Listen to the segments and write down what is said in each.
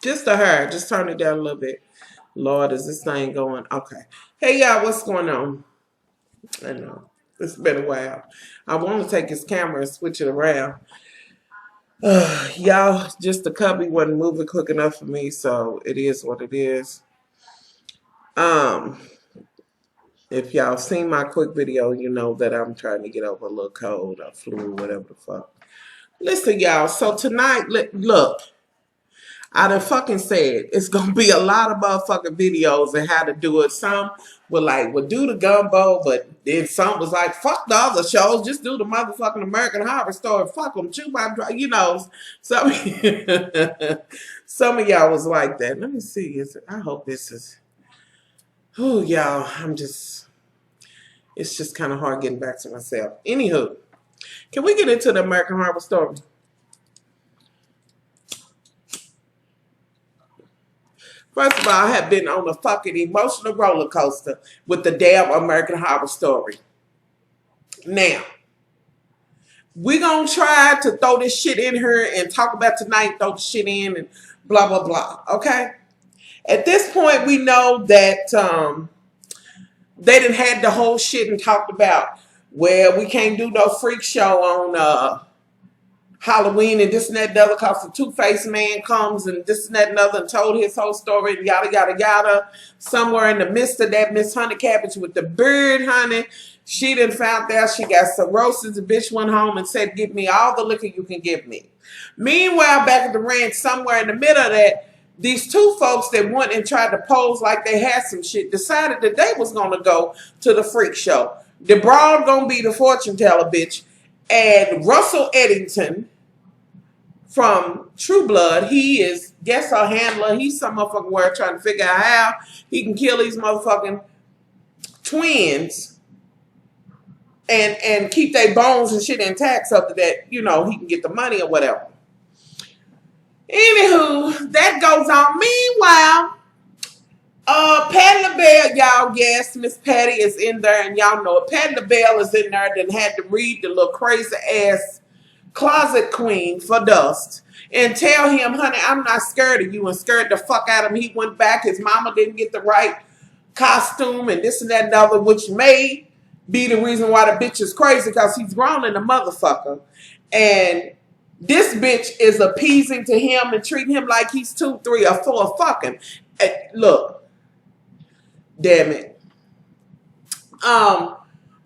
Just to her. Just turn it down a little bit. Lord, is this thing going? Okay. Hey, y'all, what's going on? I know. It's been a while. I want to take his camera and switch it around. Y'all, just the cubby wasn't moving quick enough for me, so it is what it is. Um, if y'all seen my quick video, you know that I'm trying to get over a little cold or flu, whatever the fuck. Listen, y'all. So tonight, look, I done fucking said it's gonna be a lot of motherfucking videos and how to do it. Some were like, well, do the gumbo, but then some was like, fuck the other shows, just do the motherfucking American Horror Story. Fuck them, chew my, Some some of y'all was like that. Let me see. I hope this is. Oh, y'all, it's just kind of hard getting back to myself. Anywho, can we get into the American Horror Story? First of all, I have been on a fucking emotional roller coaster with the damn American Horror Story. Now, we're going to try to throw this shit in here and talk about tonight, throw the shit in and blah, blah, blah. Okay? At this point, we know that they done had the whole shit and talked about, well, we can't do no freak show on Halloween and this and that and the other because the two-faced man comes and this and that and other and told his whole story and yada, yada, yada. Somewhere in the midst of that, Miss Honey Cabbage with the bird, honey, she done found out she got cirrhosis. The bitch went home and said, give me all the liquor you can give me. Meanwhile, back at the ranch, somewhere in the middle of that, these two folks that went and tried to pose like they had some shit decided that they was going to go to the freak show. The broad going to be the fortune teller, bitch. And Russell Eddington from True Blood, he is, guess her handler. He's some motherfucking word trying to figure out how he can kill these motherfucking twins and keep their bones and shit intact so that, you know, he can get the money or whatever. Anywho, that goes on. Meanwhile, Patti LaBelle, y'all, yes, Miss Patty is in there, and y'all know it. Patti LaBelle is in there, then had to read the little crazy ass Closet Queen for Dust and tell him, honey, I'm not scared of you, and scared the fuck out of him. He went back. His mama didn't get the right costume and this and that and other, which may be the reason why the bitch is crazy because he's grown in a motherfucker. And this bitch is appeasing to him and treating him like he's 2, 3, or 4 fucking. Look, damn it.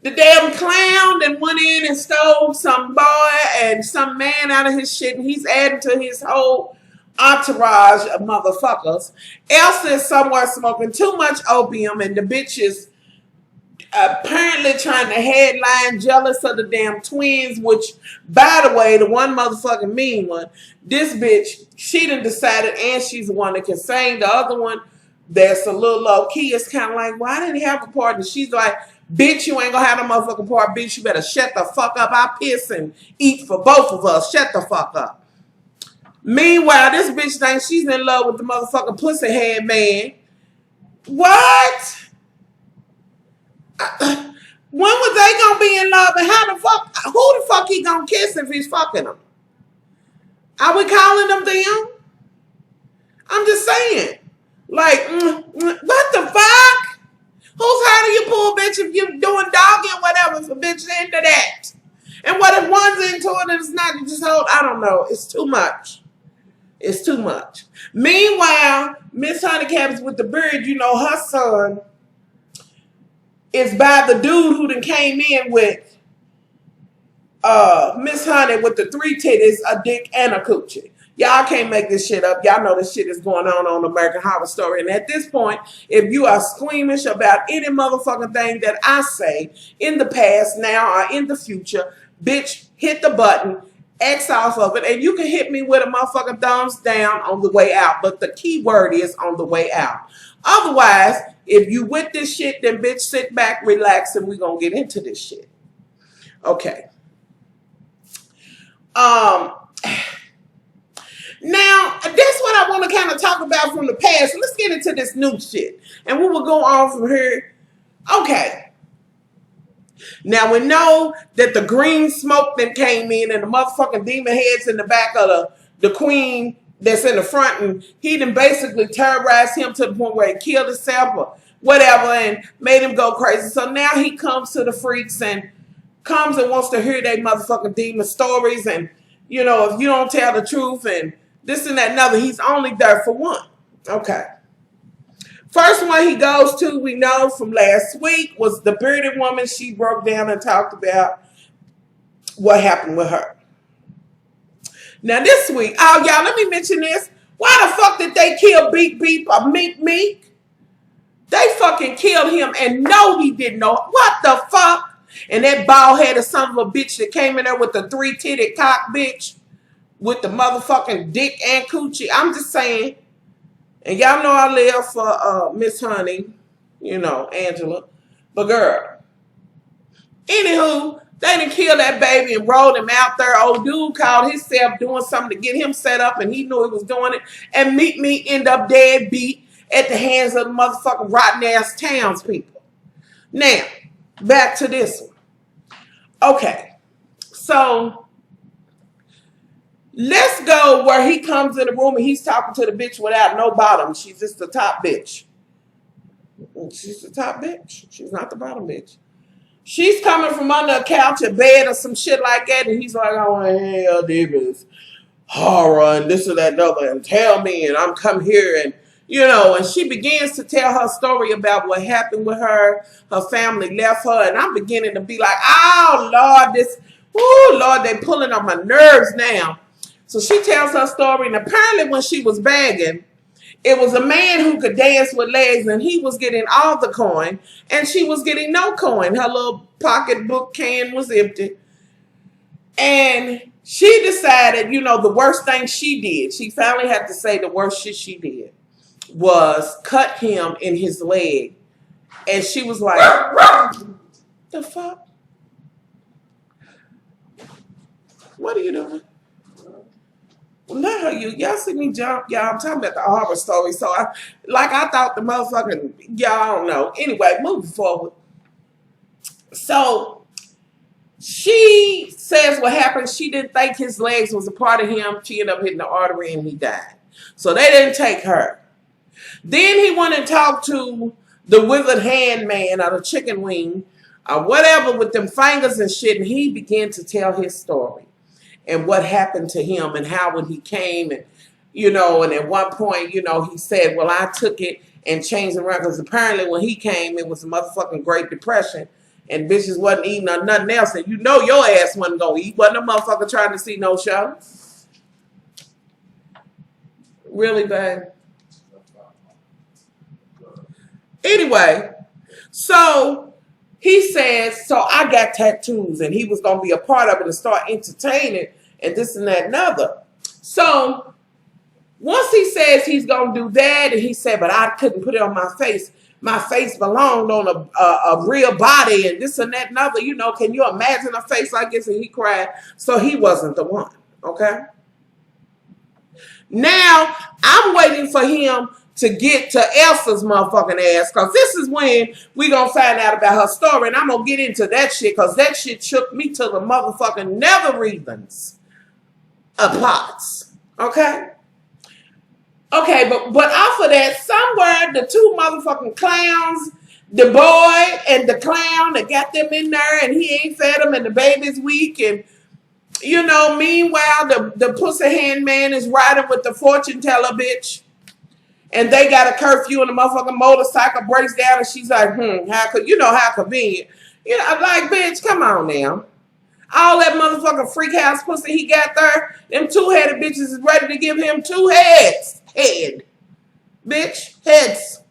The damn clown that went in and stole some boy and some man out of his shit, and he's adding to his whole entourage of motherfuckers. Elsa is somewhere smoking too much opium, and the bitch is apparently trying to headline, jealous of the damn twins, which, by the way, the one motherfucking mean one, this bitch, she done decided, and she's the one that can sing. The other one that's a little low-key is kind of like, why didn't he have a party? And she's like, bitch, you ain't gonna have no motherfucking party. Bitch, you better shut the fuck up. I piss and eat for both of us. Shut the fuck up. Meanwhile, this bitch thinks she's in love with the motherfucking pussy head man. What? When was they gonna be in love? And how the fuck? Who the fuck he gonna kiss if he's fucking them? Are we calling them them? I'm just saying. Like, what the fuck? Whose heart do you pull, bitch, if you're doing doggy or whatever for bitch into that? And what if one's into it and it's not? You just hold, I don't know. It's too much. It's too much. Meanwhile, Miss Honey Cabbage with the beard, you know, her son is by the dude who done came in with Miss Honey with the 3 titties, a dick, and a coochie. Y'all can't make this shit up. Y'all know this shit is going on American Horror Story. And at this point, if you are squeamish about any motherfucking thing that I say in the past, now, or in the future, bitch, hit the button, X off of it, and you can hit me with a motherfucking thumbs down on the way out. But the key word is on the way out. Otherwise, if you with this shit, then bitch, sit back, relax, and we're going to get into this shit. Okay. Now, that's what I want to kind of talk about from the past. Let's get into this new shit. And we will go on from here. Okay. Now, we know that the green smoke that came in and the motherfucking demon heads in the back of the queen that's in the front, and he done basically terrorized him to the point where he killed himself or whatever and made him go crazy. So now he comes to the freaks and comes and wants to hear their motherfucking demon stories, and you know, if you don't tell the truth and this and that and other, he's only there for one. Okay. First one he goes to, we know from last week, was the bearded woman. She broke down and talked about what happened with her. Now this week, oh y'all, let me mention this. Why the fuck did they kill Beep Beep or Meek Meek? They fucking killed him and no, he didn't know. What the fuck? And that bald-headed son of a bitch that came in there with the three-titted cock bitch with the motherfucking dick and coochie. I'm just saying. And y'all know I live for Miss Honey, you know, Angela. But girl, anywho, they done killed that baby and rolled him out there. Old dude called himself doing something to get him set up, and he knew he was doing it. And Meek Meek ended up dead beat at the hands of the motherfucking rotten-ass townspeople. Now, back to this one. Okay, so let's go where he comes in the room and he's talking to the bitch without no bottom. She's just the top bitch. She's the top bitch. She's not the bottom bitch. She's coming from under a couch, a bed, or some shit like that, and he's like, oh, hell, this horror and this and that and other, and tell me, and I'm come here, and you know, and she begins to tell her story about what happened with her. Her family left her, and I'm beginning to be like, oh, Lord, Lord, they pulling on my nerves now. So she tells her story, and apparently when she was begging, it was a man who could dance with legs, and he was getting all the coin, and she was getting no coin. Her little pocketbook can was empty. And she decided, you know, the worst thing she did, she finally had to say the worst shit she did, was cut him in his leg. And she was like, the fuck? What are you doing? Well, not her, y'all see me jump, y'all. I'm talking about the horror story. So I thought the motherfucking, y'all don't know. Anyway, moving forward. So she says what happened. She didn't think his legs was a part of him. She ended up hitting the artery and he died. So they didn't take her. Then he went and talked to the withered hand man or the chicken wing or whatever with them fingers and shit. And he began to tell his story and what happened to him and how when he came and, you know, and at one point, you know, he said, well, I took it and changed it around because apparently when he came, it was a motherfucking Great Depression and bitches wasn't eating or nothing else. And you know your ass wasn't going to eat. Wasn't a motherfucker trying to see no show. Really, babe? Anyway, so he says, so I got tattoos and he was going to be a part of it and start entertaining and this and that and other. So once he says he's going to do that, and he said, but I couldn't put it on my face. My face belonged on a real body and this and that and other. You know, can you imagine a face like this? And he cried. So he wasn't the one. Okay. Now I'm waiting for him to get to Elsa's motherfucking ass, because this is when we gonna find out about her story, and I'm gonna get into that shit, because that shit shook me to the motherfucking nether regions of pots. Okay? Okay, but off of that, somewhere the two motherfucking clowns, the boy and the clown that got them in there, and he ain't fed them, and the baby's weak, and you know, meanwhile, the pussy hand man is riding with the fortune teller bitch. And they got a curfew and the motherfucking motorcycle breaks down and she's like, how convenient. You know, like, bitch, come on now. All that motherfucking freak house pussy he got there, them two-headed bitches is ready to give him two heads. Head. Bitch, heads.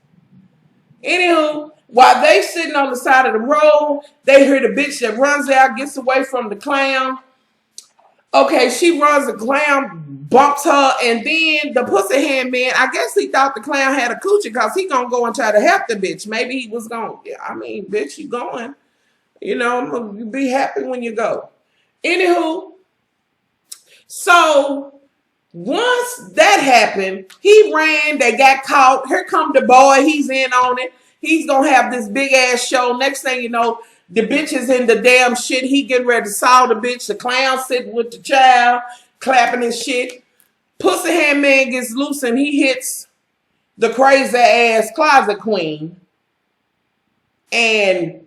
Anywho, while they sitting on the side of the road, they hear the bitch that runs out, gets away from the clown. Okay, she runs, the clown bumps her, and then the pussy hand man, I guess he thought the clown had a coochie because he gonna go and try to help the bitch. Maybe he was going, I mean, bitch, you going. You know, you be happy when you go. Anywho, so once that happened, he ran, they got caught. Here come the boy, he's in on it. He's gonna have this big ass show. Next thing you know, the bitch is in the damn shit. He getting ready to saw the bitch. The clown sitting with the child, clapping his shit. Pussy hand man gets loose and he hits the crazy ass closet queen. And,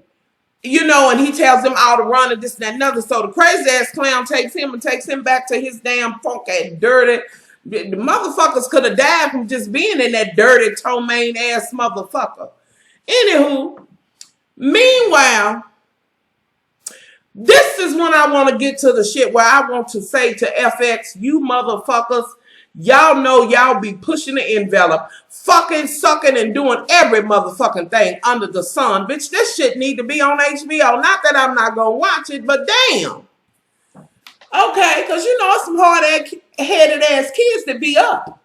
you know, and he tells them all to run and this and that and other. So the crazy ass clown takes him and takes him back to his damn funky, dirty. The motherfuckers could have died from just being in that dirty, ptomaine ass motherfucker. Anywho, meanwhile, this is when I want to get to the shit where I want to say to FX, you motherfuckers, y'all know y'all be pushing the envelope, fucking, sucking, and doing every motherfucking thing under the sun. Bitch, this shit need to be on HBO. Not that I'm not going to watch it, but damn. Okay, because you know some hard-headed ass kids that be up.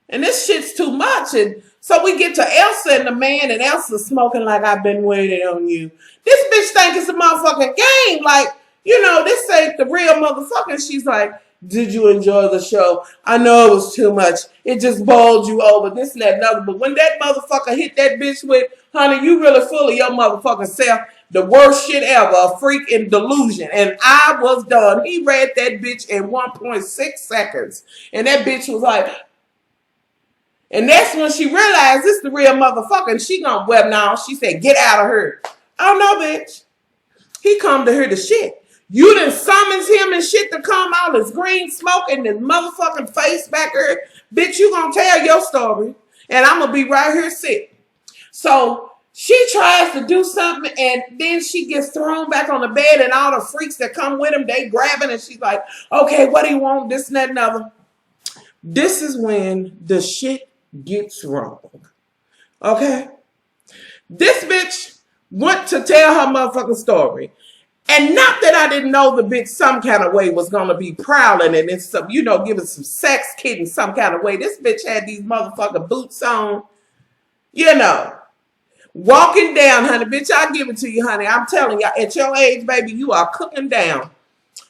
And this shit's too much. And so we get to Elsa and the man, and Elsa smoking like I've been waiting on you. This bitch think it's a motherfucking game. Like, you know, this ain't the real motherfucker. She's like, did you enjoy the show? I know it was too much. It just bowled you over, this and that and other. But when that motherfucker hit that bitch with, honey, you really full of your motherfucking self. The worst shit ever, a freak in delusion. And I was done. He read that bitch in 1.6 seconds. And that bitch was like, and that's when she realized this the real motherfucker. And she gonna, well, now, she said, get out of her. Oh, no, bitch. He come to hear the shit. You done summons him and shit to come out his green smoke and his motherfucking face back here. Bitch, you gonna tell your story. And I'm gonna be right here sitting. So she tries to do something and then she gets thrown back on the bed and all the freaks that come with him, they grabbing and she's like, okay, what do you want? This and that and other. This is when the shit gets wrong. Okay? This bitch went to tell her motherfucking story. And not that I didn't know the bitch some kind of way was going to be prowling and it's some, you know, giving some sex kid in some kind of way. This bitch had these motherfucking boots on. You know. Walking down, honey. Bitch, I'll give it to you, honey. I'm telling you, at your age, baby, you are cooking down.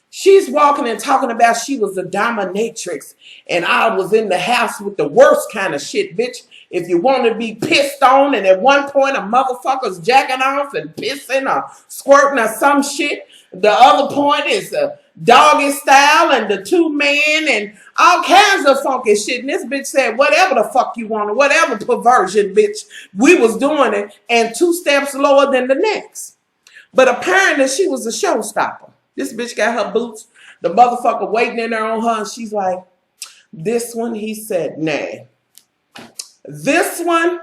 She's walking and talking about she was a dominatrix and I was in the house with the worst kind of shit, bitch. If you want to be pissed on and at one point a motherfucker's jacking off and pissing or squirting or some shit. The other point is a doggy style and the two men and all kinds of funky shit. And this bitch said, whatever the fuck you want, whatever perversion, bitch, we was doing it and 2 steps lower than the next. But apparently she was a showstopper. This bitch got her boots, the motherfucker waiting in there on her, and she's like, this one, he said, nay. This one,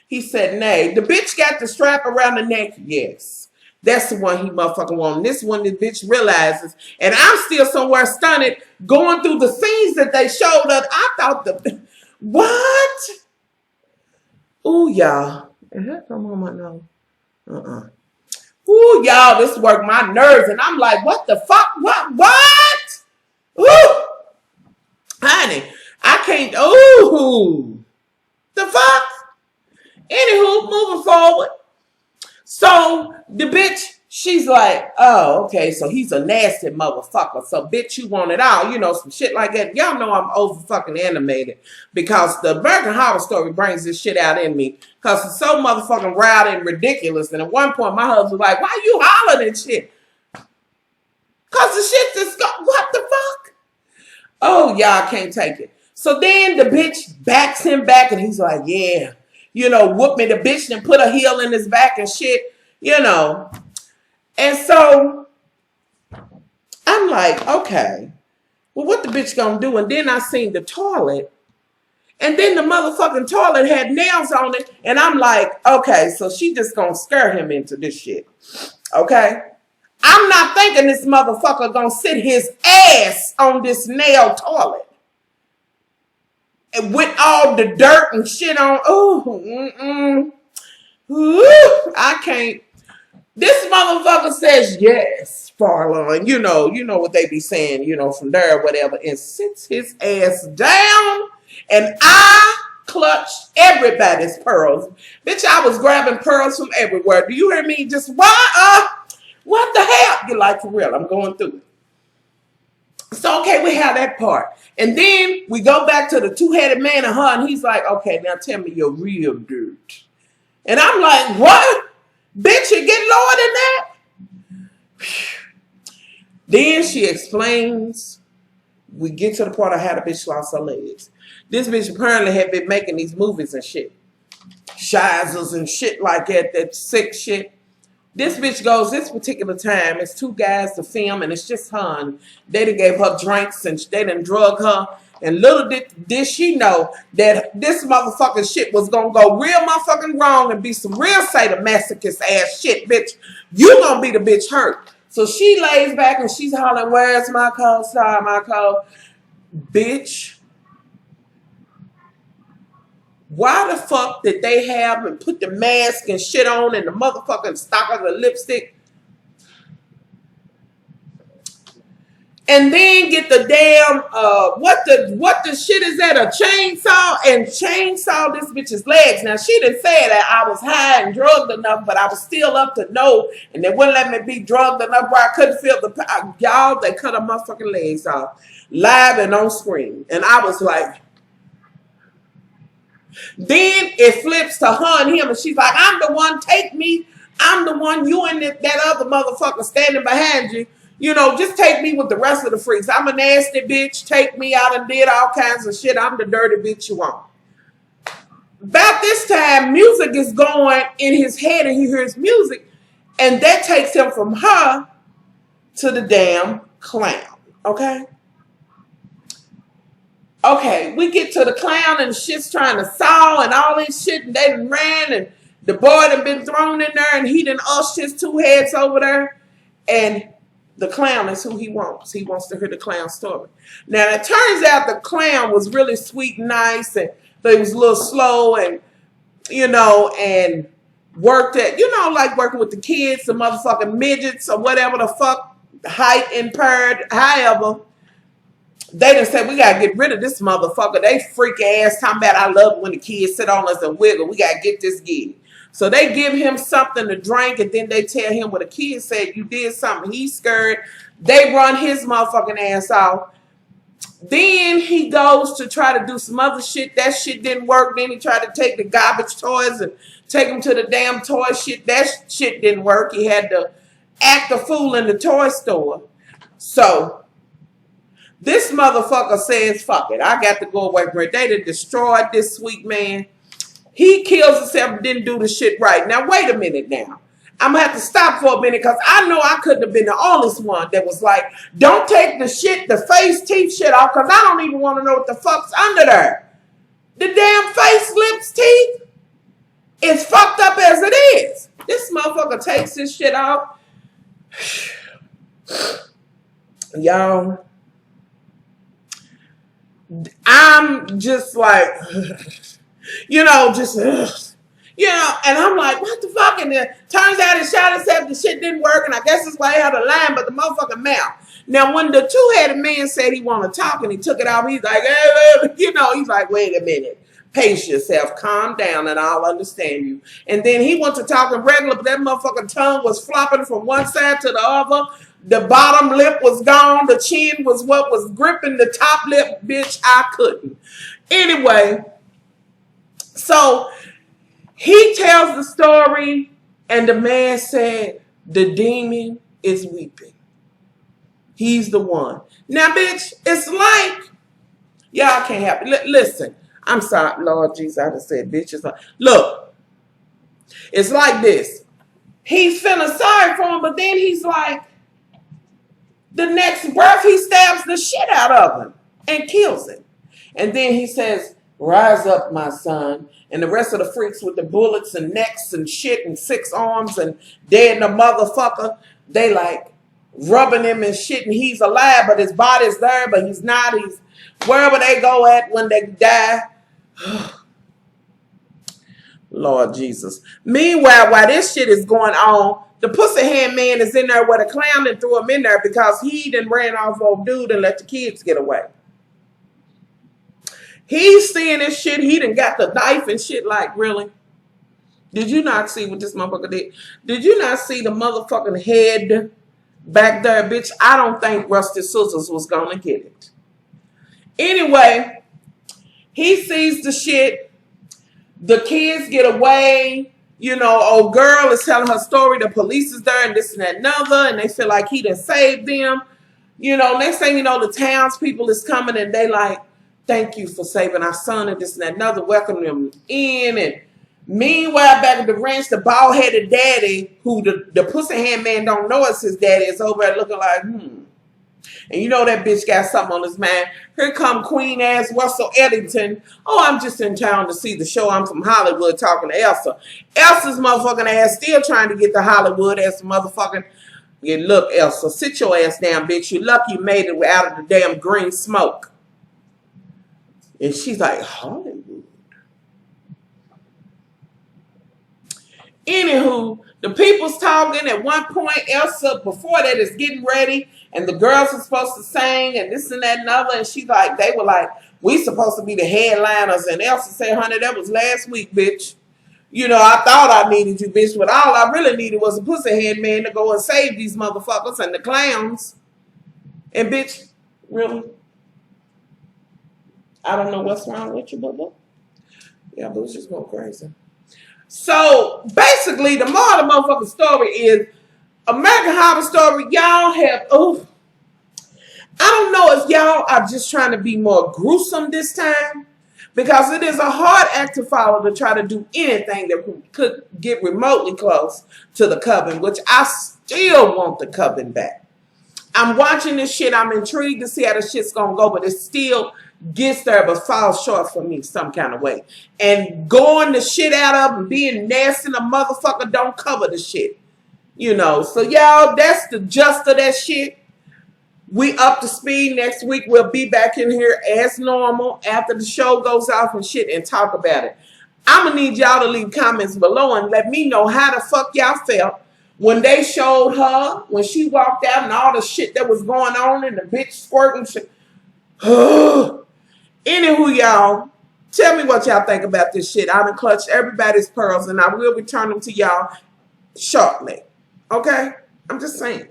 he said, nay. The bitch got the strap around the neck, yes. That's the one he motherfucking wanted. This one the bitch realizes, and I'm still somewhere stunned, going through the scenes that they showed us. I thought what? Ooh, y'all. Is that something on my nose? Ooh, y'all, this worked my nerves. And I'm like, what the fuck? What? Ooh. Honey, I can't. Ooh. The fuck? Anywho, moving forward. So, the bitch, she's like, oh, okay, so he's a nasty motherfucker. So, bitch, you want it all. You know, some shit like that. Y'all know I'm over fucking animated because the American Horror Story brings this shit out in me because it's so motherfucking rowdy and ridiculous. And at one point, my husband was like, why you hollering and shit? Because the shit just go, what the fuck? Oh, y'all can't take it. So then the bitch backs him back and he's like, yeah. You know, whoop me. The bitch then put a heel in his back and shit, you know. And so I'm like, okay, well, what the bitch gonna do? And then I seen the toilet. And then the motherfucking toilet had nails on it. And I'm like, okay, so she just gonna scare him into this shit. Okay? I'm not thinking this motherfucker gonna sit his ass on this nail toilet. And with all the dirt and shit on. Ooh, I can't. This motherfucker says yes, Farlon. You know what they be saying, you know, from there or whatever, and sits his ass down, and I clutched everybody's pearls. Bitch, I was grabbing pearls from everywhere. Do you hear me? Just what the hell? You like, for real, I'm going through it. So, okay, we have that part. And then we go back to the two-headed man and her, and he's like, okay, now tell me your real dirt. And I'm like, what? Bitch, you get lower than that? Then she explains We get to the part of how the bitch lost her legs. This bitch apparently had been making these movies and shit. Shizers and shit like that, that sick shit. This bitch goes, this particular time, it's two guys to film, and it's just her. And they done gave her drinks, and they done drug her. And little did she know that this motherfucking shit was gonna go real motherfucking wrong and be some real sadomasochist ass shit, bitch. You gonna be the bitch hurt. So she lays back and she's hollering, where's my co-star, my co? Bitch. Why the fuck did they have and put the mask and shit on and the motherfucking stock of the lipstick? And then get the damn, what the shit is that, a chainsaw, and chainsaw this bitch's legs. Now, she didn't say that I was high and drugged enough, but I was still up to no, and they wouldn't let me be drugged enough where I couldn't feel the, y'all, they cut her motherfucking legs off, live and on screen. And I was like, then it flips to her and him, and she's like, I'm the one, take me, I'm the one, you and that other motherfucker standing behind you. You know, just take me with the rest of the freaks. I'm a nasty bitch. Take me out and did all kinds of shit. I'm the dirty bitch you want. About this time, music is going in his head and he hears music. And that takes him from her to the damn clown. Okay? Okay, we get to the clown and shit's trying to saw and all this shit. And they done ran and the boy done been thrown in there and he done ushed his two heads over there. And the clown is who he wants. He wants to hear the clown story. Now, it turns out the clown was really sweet and nice, and but he was a little slow and, you know, and worked at, you know, like working with the kids, the motherfucking midgets or whatever the fuck, height impaired. However, they done said, we got to get rid of this motherfucker. They freak ass talking about, I love when the kids sit on us and wiggle. We got to get this gig. So they give him something to drink, and then they tell him what a kid said. You did something. He's scared. They run his motherfucking ass off. Then he goes to try to do some other shit. That shit didn't work. Then he tried to take the garbage toys and take them to the damn toy shit. That shit didn't work. He had to act a fool in the toy store. So this motherfucker says, fuck it. I got to go away. They done destroyed this sweet man. He kills himself and didn't do the shit right. Now, wait a minute now. I'm going to have to stop for a minute because I know I couldn't have been the honest one that was like, don't take the shit, the face, teeth shit off because I don't even want to know what the fuck's under there. The damn face, lips, teeth is fucked up as it is. This motherfucker takes this shit off. Y'all, I'm just like... You know, just, you know, and I'm like, what the fuck? And then turns out he shot himself, the shit didn't work, and I guess that's why he had a line, but the motherfucking mouth. Now, when the two-headed man said he wanted to talk and he took it off, he's like, you know, he's like, wait a minute. Pace yourself, calm down, and I'll understand you. And then he went to talking regular, but that motherfucking tongue was flopping from one side to the other. The bottom lip was gone. The chin was what was gripping the top lip. Bitch, I couldn't. Anyway... So he tells the story, and the man said, the demon is weeping. He's the one. Now, bitch, it's like, y'all can't help it. Listen, I'm sorry, Lord Jesus, I just said, bitch. It's like, look, it's like this. He's feeling sorry for him, but then he's like, the next breath, he stabs the shit out of him and kills him. And then he says, rise up, my son. And the rest of the freaks with the bullets and necks and shit and 6 arms and dead in the motherfucker, they like rubbing him and shit, and he's alive, but his body's there, but he's not. He's wherever they go at when they die. Lord Jesus. Meanwhile, while this shit is going on, the pussy hand man is in there with a clown and threw him in there because he done ran off old dude and let the kids get away. He's seeing this shit. He done got the knife and shit like, really? Did you not see what this motherfucker did? Did you not see the motherfucking head back there, bitch? I don't think Rusty Scissors was going to get it. Anyway, he sees the shit. The kids get away. You know, old girl is telling her story. The police is there and this and that and other. And they feel like he done saved them. You know, next thing you know, the townspeople is coming and they like, thank you for saving our son and this and that, another, welcome them in. And meanwhile, back at the ranch, the bald-headed daddy, who the pussy hand man don't know it's his daddy, is over there looking like, And you know that bitch got something on his mind. Here come Queen ass Russell Eddington. Oh, I'm just in town to see the show. I'm from Hollywood talking to Elsa. Elsa's motherfucking ass still trying to get to Hollywood as motherfucking. Yeah, look, Elsa, sit your ass down, bitch. You lucky you made it out of the damn green smoke. And she's like, Hollywood. Anywho, the people's talking. At one point, Elsa, before that, is getting ready. And the girls are supposed to sing and this and that and other. And she's like, they were like, we supposed to be the headliners. And Elsa said, honey, that was last week, bitch. You know, I thought I needed you, bitch. But all I really needed was a pussy head man to go and save these motherfuckers and the clowns. And bitch, really? I don't know what's wrong with you, boo. Yeah, but it's just going crazy. So basically, the moral of the motherfucking story is American Horror Story. Y'all have, I don't know if y'all are just trying to be more gruesome this time, because it is a hard act to follow to try to do anything that could get remotely close to the Coven, which I still want the Coven back. I'm watching this shit. I'm intrigued to see how the shit's gonna go, but it still gets there but falls short for me some kind of way. And going the shit out of and being nasty, the motherfucker don't cover the shit. You know, so y'all, that's the gist of that shit. We up to speed. Next week we'll be back in here as normal after the show goes off and shit and talk about it. I'm gonna need y'all to leave comments below and let me know how the fuck y'all felt when they showed her, when she walked out and all the shit that was going on and the bitch squirting shit. Anywho, y'all, tell me what y'all think about this shit. I done clutched everybody's pearls and I will return them to y'all shortly. Okay? I'm just saying.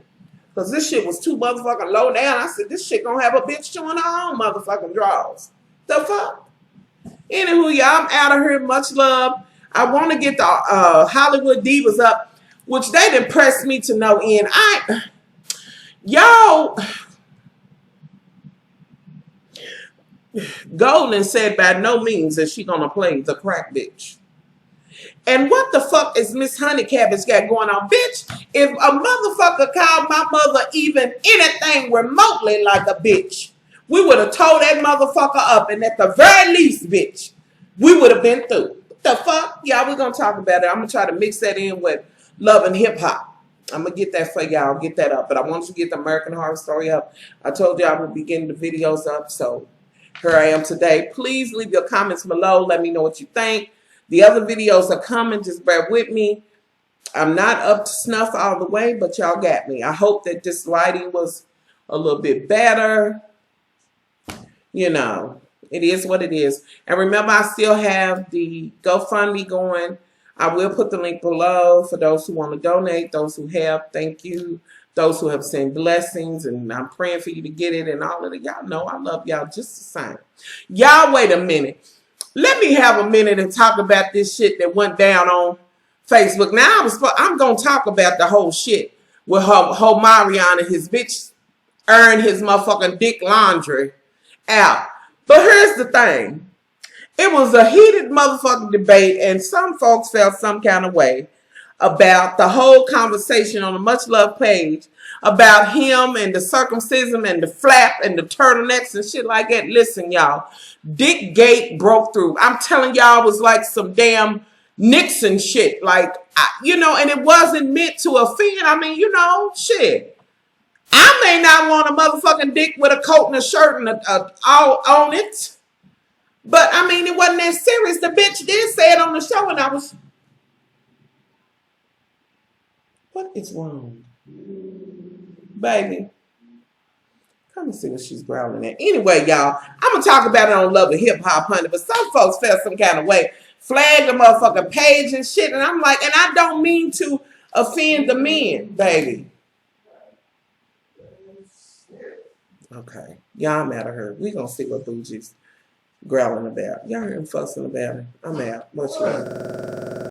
Because this shit was too motherfucking low down. I said, this shit gonna have a bitch showing her own motherfucking drawers. The fuck? Anywho, y'all, I'm out of here. Much love. I want to get the Hollywood Divas up, which they done pressed me to no end. Y'all, Golden said by no means is she gonna play the crack bitch. And what the fuck is Miss Honey Cabbage got going on? Bitch, if a motherfucker called my mother even anything remotely like a bitch, we would have told that motherfucker up. And at the very least, bitch, we would have been through. What the fuck? Y'all, we're going to talk about it. I'm going to try to mix that in with love and hip hop. I'm going to get that for y'all. Get that up. But I want to get the American Horror Story up. I told y'all I would be getting the videos up. So here I am today. Please leave your comments below. Let me know what you think. The other videos are coming. Just bear with me. I'm not up to snuff all the way, but y'all got me. I hope that this lighting was a little bit better. You know, it is what it is. And remember, I still have the GoFundMe going. I will put the link below for those who want to donate, those who have. Thank you. Those who have sent blessings, and I'm praying for you to get it and all of it. Y'all know I love y'all just the same. Y'all, wait a minute. Let me have a minute and talk about this shit that went down on Facebook. Now, I'm going to talk about the whole shit with Marion and his bitch earned his motherfucking dick laundry out. But here's the thing. It was a heated motherfucking debate, and some folks felt some kind of way about the whole conversation on the Much Love page about him and the circumcision and the flap and the turtlenecks and shit like that. Listen, y'all, Dick Gate broke through. I'm telling y'all, it was like some damn Nixon shit. Like, you know, and it wasn't meant to offend. I mean, you know, shit. I may not want a motherfucking dick with a coat and a shirt and all on it. But, I mean, it wasn't that serious. The bitch did say it on the show, and I was... What is wrong? Baby. Come and see what she's growling at. Anyway, y'all, I'm going to talk about it on Love and Hip Hop, honey. But some folks felt some kind of way. Flagged the motherfucking page and shit. And I'm like, and I don't mean to offend the men, baby. Okay. Y'all, I'm out of her. We going to see what Bougie's growling about. Y'all hear him fussing about it. I'm out. Much love.